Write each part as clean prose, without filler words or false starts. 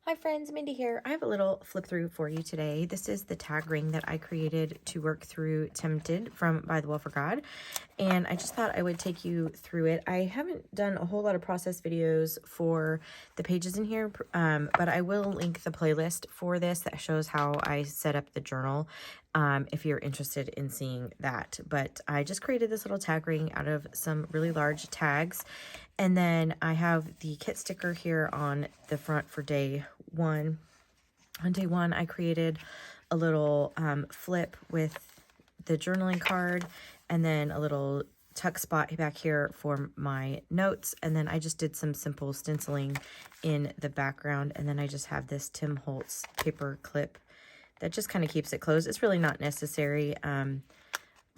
Hi friends, Mindy here. I have a little flip through for you today. This is the tag ring that I created to work through Tempted from Bythewell4god, and I just thought I would take you through it. I haven't done a whole lot of process videos for the pages in here, but I will link the playlist for this that shows how I set up the journal if you're interested in seeing that. But I just created this little tag ring out of some really large tags. And then I have the kit sticker here on the front for day one. On day one, I created a little flip with the journaling card and then a little tuck spot back here for my notes. And then I just did some simple stenciling in the background. And then I just have this Tim Holtz paper clip that just kind of keeps it closed. It's really not necessary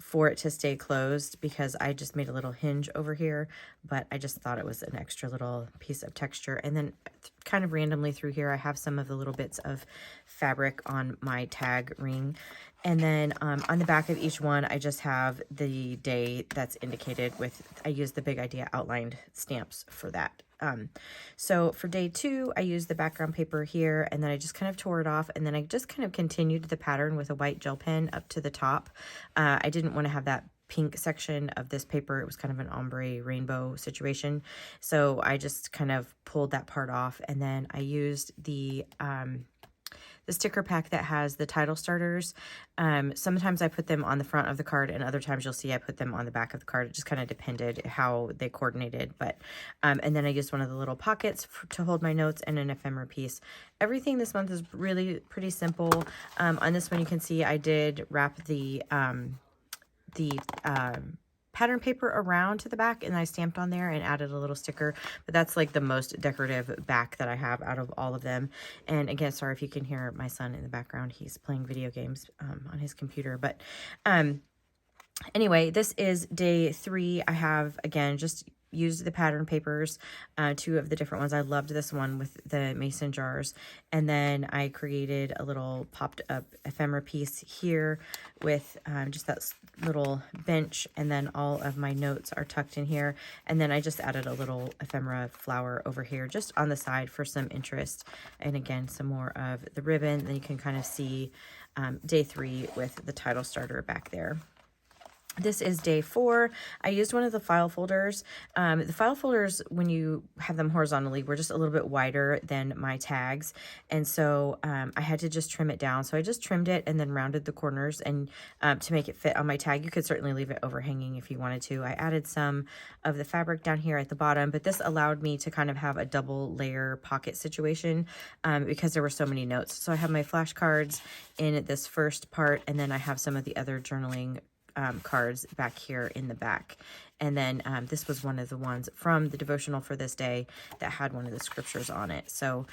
for it to stay closed because I just made a little hinge over here, but I just thought it was an extra little piece of texture. And then kind of randomly through here, I have some of the little bits of fabric on my tag ring. And then on the back of each one, I just have the day that's indicated with, I use the Big Idea outlined stamps for that. So for day two, I used the background paper here, and then I just kind of tore it off, and then I just kind of continued the pattern with a white gel pen up to the top. I didn't want to have that pink section of this paper. It was kind of an ombre rainbow situation. So I just kind of pulled that part off, and then I used the sticker pack that has the title starters. Sometimes I put them on the front of the card, and other times you'll see I put them on the back of the card. It just kind of depended how they coordinated. But and then I used one of the little pockets to hold my notes and an ephemera piece. Everything this month is really pretty simple. On this one, you can see I did wrap the pattern paper around to the back, and I stamped on there and added a little sticker, but that's like the most decorative back that I have out of all of them. And again, sorry if you can hear my son in the background, he's playing video games on his computer. But anyway, this is day three. I have again just used the pattern papers, two of the different ones. I loved this one with the mason jars. And then I created a little popped up ephemera piece here with just that little bench. And then all of my notes are tucked in here. And then I just added a little ephemera flower over here just on the side for some interest. And again, some more of the ribbon. Then you can kind of see day three with the title starter back there. This is day four. I used one of the file folders. The file folders, when you have them horizontally, were just a little bit wider than my tags. And so I had to just trim it down. So I just trimmed it and then rounded the corners and to make it fit on my tag. You could certainly leave it overhanging if you wanted to. I added some of the fabric down here at the bottom, but this allowed me to kind of have a double layer pocket situation because there were so many notes. So I have my flashcards in this first part, and then I have some of the other journaling cards back here in the back. And then this was one of the ones from the devotional for this day that had one of the scriptures on it. So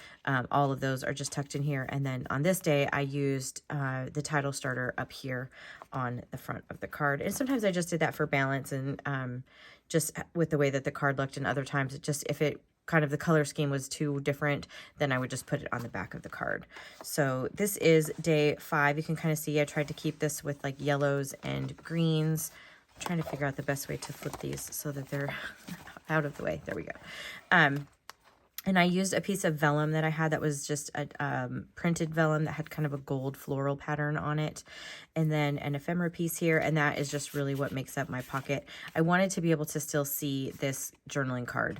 all of those are just tucked in here. And then on this day, I used the title starter up here on the front of the card. And sometimes I just did that for balance and just with the way that the card looked. And other times it just, if it kind of the color scheme was too different, then I would just put it on the back of the card. So this is day five. You can kind of see I tried to keep this with like yellows and greens. I'm trying to figure out the best way to flip these so that they're out of the way. There we go. And I used a piece of vellum that I had that was just a printed vellum that had kind of a gold floral pattern on it. And then an ephemera piece here, and that is just really what makes up my pocket. I wanted to be able to still see this journaling card.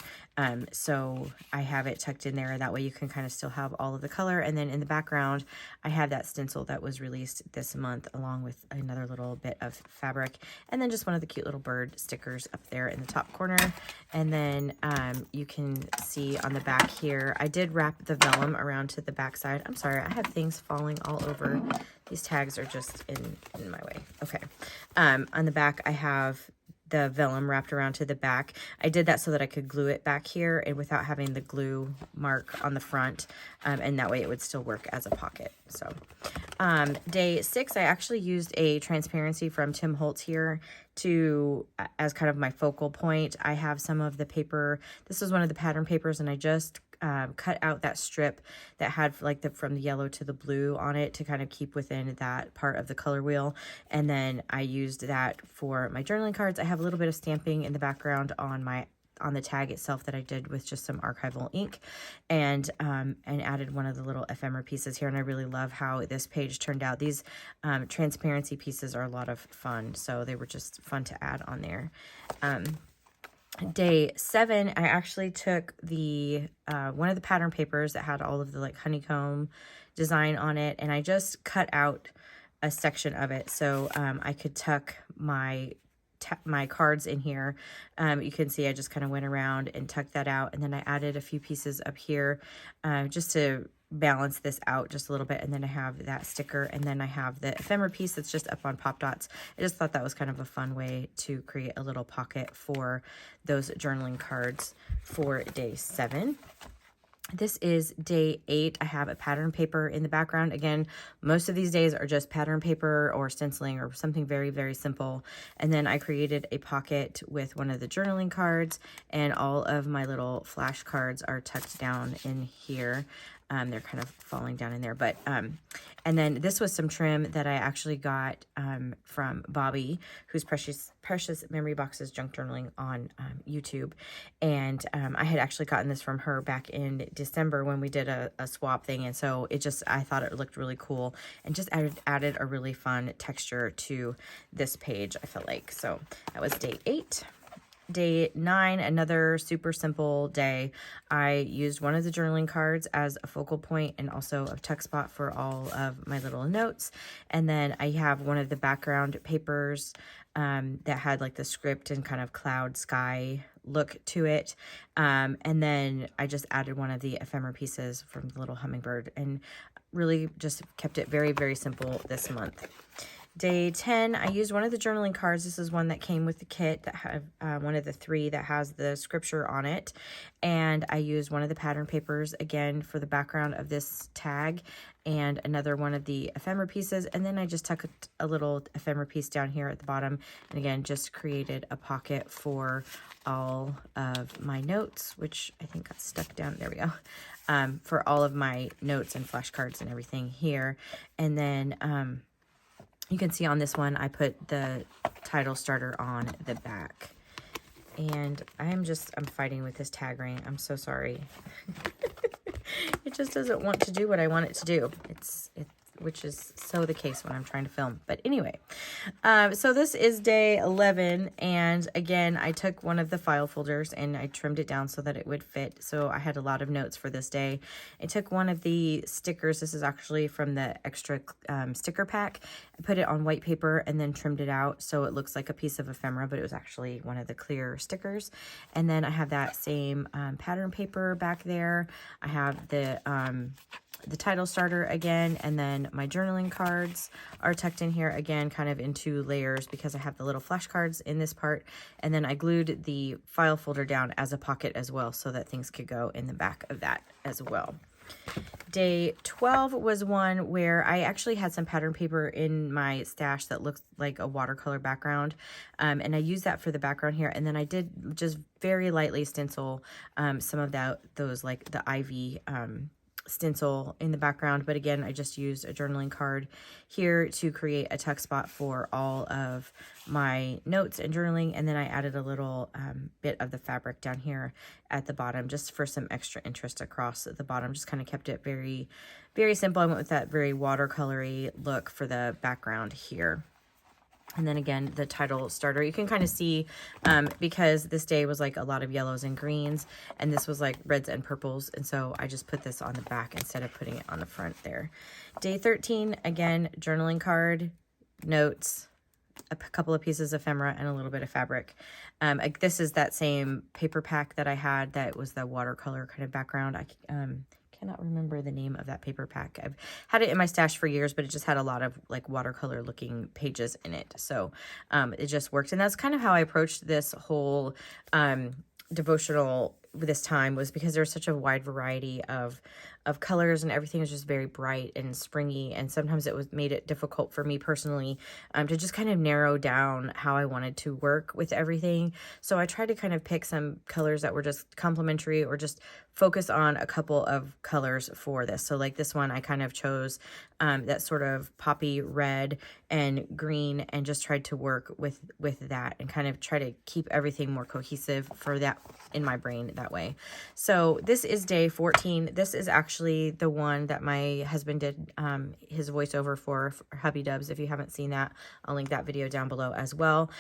So I have it tucked in there. That way you can kind of still have all of the color. And then in the background, I have that stencil that was released this month along with another little bit of fabric. And then just one of the cute little bird stickers up there in the top corner. And then you can see on the back here, I did wrap the vellum around to the back side. I'm sorry, I have things falling all over. These tags are just in my way. Okay. On the back, I have the vellum wrapped around to the back. I did that so that I could glue it back here and without having the glue mark on the front. And that way it would still work as a pocket. So day six, I actually used a transparency from Tim Holtz here as kind of my focal point. I have some of the paper. This is one of the pattern papers, and I just cut out that strip that had like from the yellow to the blue on it to kind of keep within that part of the color wheel. And then I used that for my journaling cards. I have a little bit of stamping in the background on my on the tag itself that I did with just some archival ink, and added one of the little ephemera pieces here. And I really love how this page turned out. These transparency pieces are a lot of fun, so they were just fun to add on there. Day 7, I actually took the one of the pattern papers that had all of the like honeycomb design on it, and I just cut out a section of it so I could tuck my cards in here. You can see I just kind of went around and tucked that out, and then I added a few pieces up here just to balance this out just a little bit. And then I have that sticker, and then I have the ephemera piece that's just up on pop dots. I just thought that was kind of a fun way to create a little pocket for those journaling cards for day 7. This is day 8. I have a pattern paper in the background. Again, most of these days are just pattern paper or stenciling or something very, very simple. And then I created a pocket with one of the journaling cards, and all of my little flashcards are tucked down in here. They're kind of falling down in there, but, and then this was some trim that I actually got, from Bobby, who's Precious Memory Boxes Junk Journaling on, YouTube. And, I had actually gotten this from her back in December when we did a swap thing. And so I thought it looked really cool and just added a really fun texture to this page, I felt like. So that was day 8. Day 9, another super simple day. I used one of the journaling cards as a focal point and also a tuck spot for all of my little notes. And then I have one of the background papers that had like the script and kind of cloud sky look to it. And then I just added one of the ephemera pieces from the little hummingbird, and really just kept it very, very simple this month. Day 10, I used one of the journaling cards. This is one that came with the kit that had one of the 3 that has the scripture on it. And I used one of the pattern papers again for the background of this tag, and another one of the ephemera pieces. And then I just tucked a little ephemera piece down here at the bottom. And again, just created a pocket for all of my notes, which I think got stuck down. There we go. For all of my notes and flashcards and everything here. And then, you can see on this one, I put the title starter on the back. And I'm fighting with this tag ring. I'm so sorry. It just doesn't want to do what I want it to do. Which is so the case when I'm trying to film. But anyway, so this is day 11. And again, I took one of the file folders and I trimmed it down so that it would fit. So I had a lot of notes for this day. I took one of the stickers. This is actually from the extra sticker pack. I put it on white paper and then trimmed it out so it looks like a piece of ephemera, but it was actually one of the clear stickers. And then I have that same pattern paper back there. I have the title starter again, and then my journaling cards are tucked in here again, kind of in 2 layers because I have the little flashcards in this part. And then I glued the file folder down as a pocket as well so that things could go in the back of that as well. Day 12 was one where I actually had some pattern paper in my stash that looks like a watercolor background, and I used that for the background here. And then I did just very lightly stencil some of those like the ivy stencil in the background. But again, I just used a journaling card here to create a tuck spot for all of my notes and journaling. And then I added a little bit of the fabric down here at the bottom just for some extra interest across the bottom. Just kind of kept it very, very simple. I went with that very watercolory look for the background here. And then again, the title starter, you can kind of see, because this day was like a lot of yellows and greens, and this was like reds and purples. And so I just put this on the back instead of putting it on the front there. Day 13, again, journaling card, notes, a couple of pieces of ephemera, and a little bit of fabric. This is that same paper pack that I had that was the watercolor kind of background. I cannot remember the name of that paper pack. I've had it in my stash for years, but it just had a lot of like watercolor looking pages in it. So it just worked. And that's kind of how I approached this whole devotional this time was because there's such a wide variety of colors, and everything was just very bright and springy, and sometimes it was made it difficult for me personally to just kind of narrow down how I wanted to work with everything. So I tried to kind of pick some colors that were just complementary, or just focus on a couple of colors for this. So like this one, I kind of chose that sort of poppy red and green, and just tried to work with that, and kind of try to keep everything more cohesive for that in my brain that way. So this is day 14. This is actually the one that my husband did his voiceover for Hubby Dubs. If you haven't seen that, I'll link that video down below as well.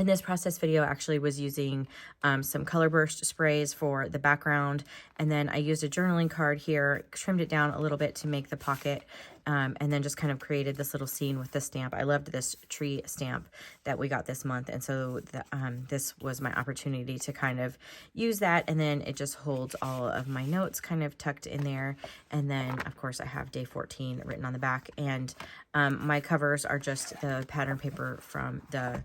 And this process video actually was using some color burst sprays for the background, and then I used a journaling card here, trimmed it down a little bit to make the pocket, and then just kind of created this little scene with the stamp. I loved this tree stamp that we got this month, and so this was my opportunity to kind of use that, and then it just holds all of my notes kind of tucked in there. And then of course I have day 14 written on the back, and my covers are just the pattern paper from the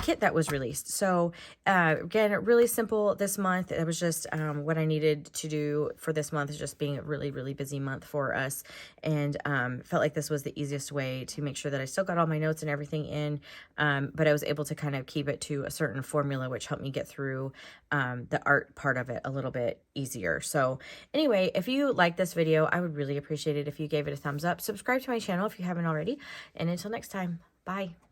kit that was released. So again, really simple this month. It was just what I needed to do for this month, is just being a really, really busy month for us, and felt like this was the easiest way to make sure that I still got all my notes and everything in, but I was able to kind of keep it to a certain formula, which helped me get through the art part of it a little bit easier. So anyway, if you like this video, I would really appreciate it if you gave it a thumbs up. Subscribe to my channel if you haven't already, and until next time, bye.